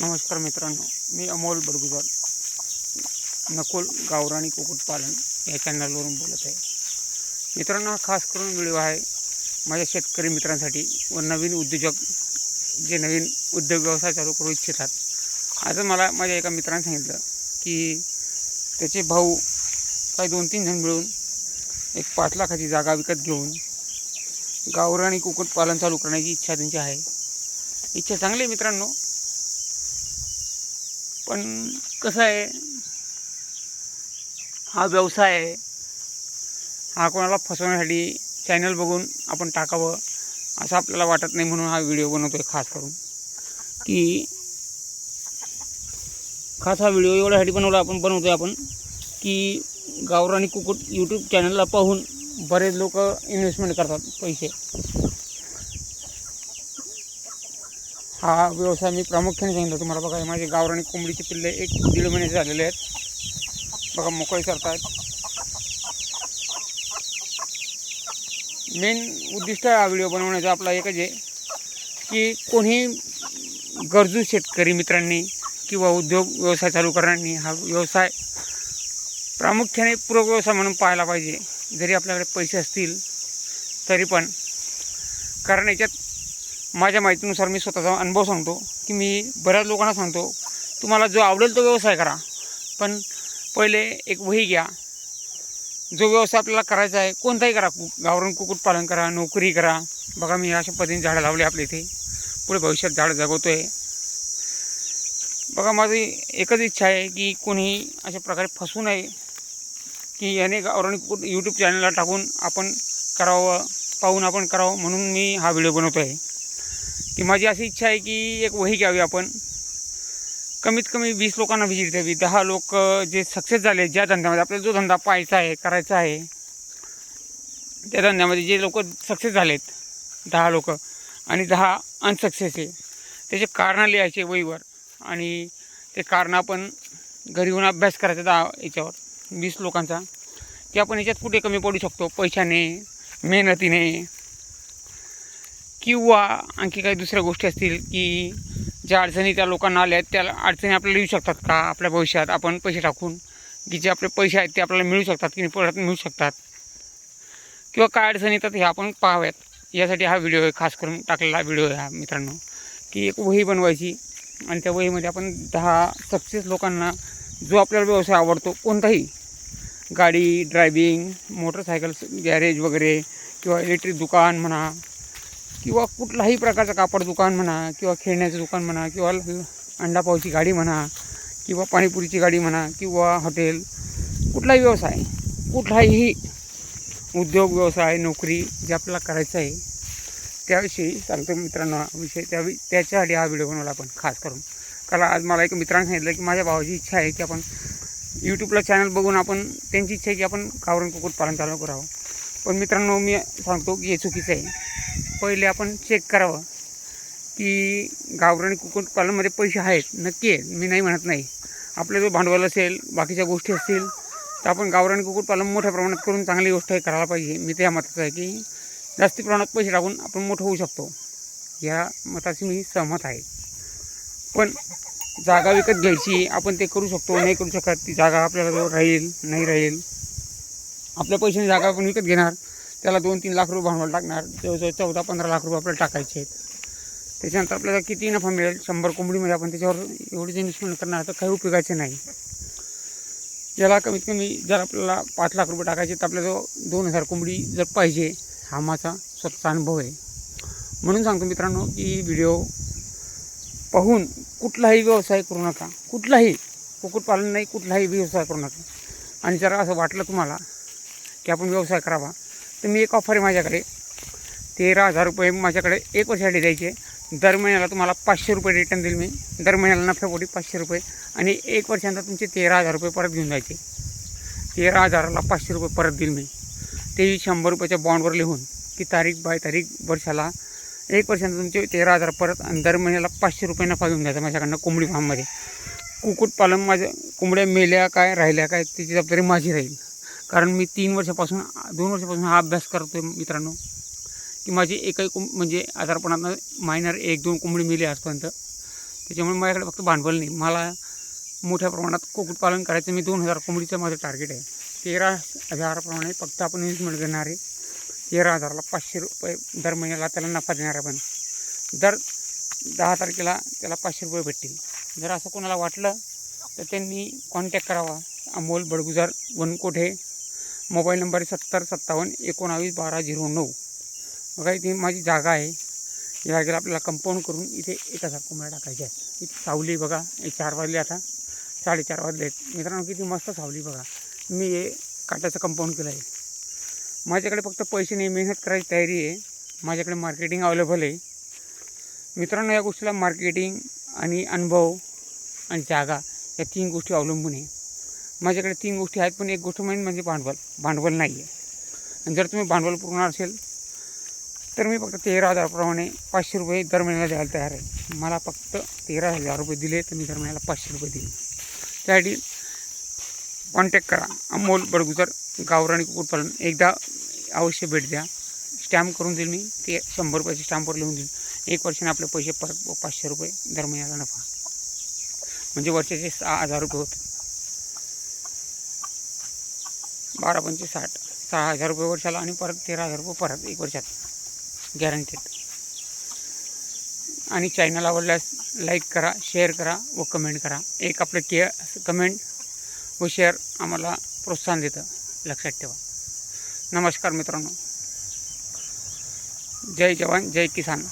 नमस्कार मित्रांनो, मी अमोल बडगुजर नकोल गावरानी कुक्कुटपालन या चॅनलवरून बोलत आहे. मित्रांनो, खास करून व्हिडिओ आहे माझ्या शेतकरी मित्रांसाठी व नवीन उद्योजक जे नवीन उद्योग व्यवसाय चालू करू इच्छितात. आज मला माझ्या एका मित्राने सांगितलं की त्याचे भाऊ काही 2-3 जण मिळून एक 5 लाखाची जागा विकत घेऊन गावरानी कुक्कुटपालन चालू करण्याची इच्छा त्यांची आहे. इच्छा चांगली आहे मित्रांनो, पण कसं आहे, हा व्यवसाय आहे, हा कोणाला फसवण्यासाठी चॅनल बघून आपण टाकावं असं आपल्याला वाटत नाही. म्हणून हा व्हिडिओ बनवतो आहे. खास हा व्हिडिओ एवढ्यासाठी बनवतो आपण की गावरानी कुक्कुट यूट्यूब चॅनलला पाहून बरेच लोक इन्व्हेस्टमेंट करतात पैसे. हा व्यवसाय मी प्रामुख्याने सांगितलं तुम्हाला. बघा, माझे गावरानी कोंबडीचे पिल्ले 1-1.5 महिन्याचे झालेले आहेत. बघा, मोकळे करतात. मेन उद्दिष्ट हा व्हिडिओ बनवण्याचा आपला एकच आहे की कोणी गरजू शेतकरी मित्रांनी किंवा उद्योग व्यवसाय चालू करणाऱ्यांनी हा व्यवसाय प्रामुख्याने पूरक व्यवसाय म्हणून पाहायला पाहिजे. जरी आपल्याकडे पैसे असतील तरी पण, कारण याच्यात माझ्या माहितीनुसार मी स्वतःचा अनुभव सांगतो की मी बऱ्याच लोकांना सांगतो, तुम्हाला जो आवडेल तो व्यवसाय करा, पण पहिले एक वही घ्या. जो व्यवसाय आपल्याला करायचा आहे कोणताही करा, गावरान कुक्कुटपालन करा, नोकरी करा. बघा, मी अशा पद्धतीने झाडं लावले आपल्या इथे, पुढे भविष्यात झाडं जगवतो आहे. बघा, माझी एकच इच्छा आहे की कोणी अशा प्रकारे फसवू नये की याने गावरान कुक्कुट यूट्यूब चॅनलला टाकून आपण करावं, पाहून आपण करावं. म्हणून मी हा व्हिडिओ बनवतो आहे की माझी अशी इच्छा आहे की एक वही घ्यावी आपण, कमीत कमी 20 लोकांना व्हिजिट द्यावी. 10 लोक जे सक्सेस झाले ज्या धंद्यामध्ये, आपल्याला जो धंदा पाहायचा आहे, करायचा आहे, त्या धंद्यामध्ये जे लोक सक्सेस झालेत 10 लोक आणि 10 अनसक्सेस आहे, त्याचे कारणं लिहायचे वहीवर. आणि ते कारणं आपण घरी येऊन अभ्यास करायचा याच्यावर 20 लोकांचा, की आपण याच्यात कुठे कमी पडू शकतो, पैशाने, मेहनतीने, किंवा आणखी काही दुसऱ्या गोष्टी असतील की ज्या अडचणी त्या लोकांना आल्या आहेत, त्या अडचणी आपल्याला येऊ शकतात का आपल्या भविष्यात आपण पैसे टाकून, की जे आपले पैसे आहेत ते आपल्याला मिळू शकतात की परत मिळू शकतात, किंवा काय अडचणी येतात हे आपण पाहाव्यात. यासाठी हा व्हिडिओ खास करून टाकलेला व्हिडिओ आहे हा मित्रांनो, की एक वही बनवायची आणि त्या वहीमध्ये आपण 10 सक्सेस लोकांना जो आपल्याला व्यवसाय आवडतो, कोणताही, गाडी, ड्रायव्हिंग, मोटरसायकल गॅरेज वगैरे, किंवा इलेक्ट्रिक दुकान म्हणा, किंवा कुठलाही प्रकारचं कापड दुकान म्हणा, किंवा खेळण्याचं दुकान म्हणा, किंवा अंडापावची गाडी म्हणा, किंवा पाणीपुरीची गाडी म्हणा, किंवा हॉटेल, कुठलाही व्यवसाय, कुठलाही उद्योग व्यवसाय, नोकरी जे आपल्याला करायचं आहे त्याविषयी सांगतो मित्रांनो. हा विषय त्याच्यासाठी हा व्हिडिओ बनवला आपण खास करून. कारण आज मला एक मित्राने सांगितलं की माझ्या भावाची इच्छा आहे की आपण यूट्यूबला चॅनल बघून, आपण त्यांची इच्छा आहे की आपण गावरान कुक्कुटपालन चालू करावं. पण मित्रांनो, मी सांगतो की हे चुकीचं आहे. पहिले आपण चेक करावं की गावरानी कुक्कुटपालनमध्ये पैसे आहेत, नक्की आहेत, मी नाही म्हणत नाही. आपलं जो भांडवल असेल, बाकीच्या गोष्टी असतील, तर आपण गावरानी कुक्कुटपालन मोठ्या प्रमाणात करून चांगली गोष्ट आहे, करायला पाहिजे. मी त्या मताचं आहे की जास्ती प्रमाणात पैसे टाकून आपण मोठं होऊ शकतो, या मताशी मी सहमत आहे. पण जागा विकत घ्यायची, आपण ते करू शकतो, नाही करू शकत, ती जागा आपल्याला जो राहील नाही राहील. आपल्या पैशाने जागा आपण विकत घेणार, त्याला 2-3 लाख रुपये भांडवल टाकणार, जवळजवळ 14-15 लाख रुपये आपल्याला टाकायचे आहेत. त्याच्यानंतर आपल्याला किती नफा मिळेल, 100 कोंबडीमध्ये आपण त्याच्यावर एवढीच इन्व्हेस्टमेंट करणार तर काही उपयोगाचे नाही. याला कमीत कमी जर आपल्याला 5 लाख रुपये टाकायचे तर आपल्याला 2000 कोंबडी जर पाहिजे, हा माझा स्वतःचा अनुभव आहे. म्हणून सांगतो मित्रांनो की व्हिडिओ पाहून कुठलाही व्यवसाय करू नका, कुठलाही कुक्कुटपालन नाही, कुठलाही व्यवसाय करू नका. आणि जर असं वाटलं तुम्हाला की आपण व्यवसाय करावा, तर मी एक ऑफर आहे माझ्याकडे, 13,000 रुपये माझ्याकडे 1 वर्षासाठी द्यायचे. दर महिन्याला तुम्हाला 500 रुपये रिटर्न देईल मी, दर महिन्याला नफ्यापोटी 500 रुपये, आणि 1 वर्षानंतर तुमचे 13,000 रुपये परत घेऊन जायचे. 13,000ला 500 रुपये परत देईल मी, तेही 100 रुपयाच्या बॉन्डवर लिहून की तारीख बाय तारीख वर्षाला 1 वर्षानंतर तुमचे 13,000 परत, आणि दर महिन्याला 500 रुपये नफा घेऊन द्यायचा माझ्याकडनं कोंबडी फार्ममध्ये. कुक्कुटपालन माझ्या कोंबड्या मेल्या काय राहिल्या काय त्याची जबाबदारी माझी राहील. कारण मी 2 वर्षापासून हा अभ्यास करतो आहे मित्रांनो, की माझी एकही म्हणजे आजारपणातनं मायनर 1-2 कोंबडी मेली आजपर्यंत. त्याच्यामुळे माझ्याकडे फक्त भांडवल नाही. मला मोठ्या प्रमाणात कुक्कुटपालन करायचं. मी 2000 कोंबडीचं माझं टार्गेट आहे. 13,000प्रमाणे फक्त आपण इन्व्हेस्टमेंट करणार आहे. 13,000ला 500 रुपये दर महिन्याला त्याला नफा देणार आहे. पण दर 10 तारखेला त्याला 500 रुपये भेटतील. जर असं कोणाला वाटलं तर त्यांनी कॉन्टॅक्ट करावा. अमोल बडगुजर, वनकोठे. Mobile number 7057191209. बघा इथे माझी जागा आहे. या जागेला आपल्याला कंपाऊंड करून इथे 1000 कोंबड्या टाकायच्या आहेत. इथे सावली बघा. 4 वाजले, आता 4:30 वाजले आहेत. मित्रांनो किती मस्त सावली बघा. मी हे काट्याचं कंपाऊंड केलं आहे. माझ्याकडे फक्त पैसे नाही, मेहनत करायची तयारी आहे. माझ्याकडे मार्केटिंग अवेलेबल आहे. मित्रांनो या गोष्टीला मार्केटिंग आणि अनुभव आणि जागा या 3 गोष्टी अवलंबून आहे. माझ्याकडे 3 गोष्टी आहेत, पण एक गोष्ट म्हणजे भांडवल नाही आहे. आणि जर तुम्ही भांडवल पुरवणार असेल तर मी फक्त 13,000प्रमाणे 500 रुपये दर महिन्याला द्यायला तयार आहे. मला फक्त 13,000 रुपये दिले तर मी दर महिन्याला 500 रुपये देईन. त्यासाठी कॉन्टॅक्ट करा. अमोल बडगुजर, गावरानी कुक्कुटपालन. एकदा अवश्य भेट द्या. स्टॅम्प करून देईल मी. ते 100 रुपयाचे स्टॅम्पवर लिहून देईल. 1 वर्षाने आपले पैसे परत 500 रुपये दर महिन्याला नफा, म्हणजे वर्षाचे 6,000 रुपये होते. 12×5 = 60. 6,000 रुपये वर्षाला आणि परत 13,000 रुपये परत 1 वर्षात गॅरंटेड. आणि चॅनल आवडल्यास लाईक करा, शेअर करा व कमेंट करा. एक आपलं कमेंट व शेअर आम्हाला प्रोत्साहन देतं, लक्षात ठेवा. नमस्कार मित्रांनो. जय जवान जय किसान.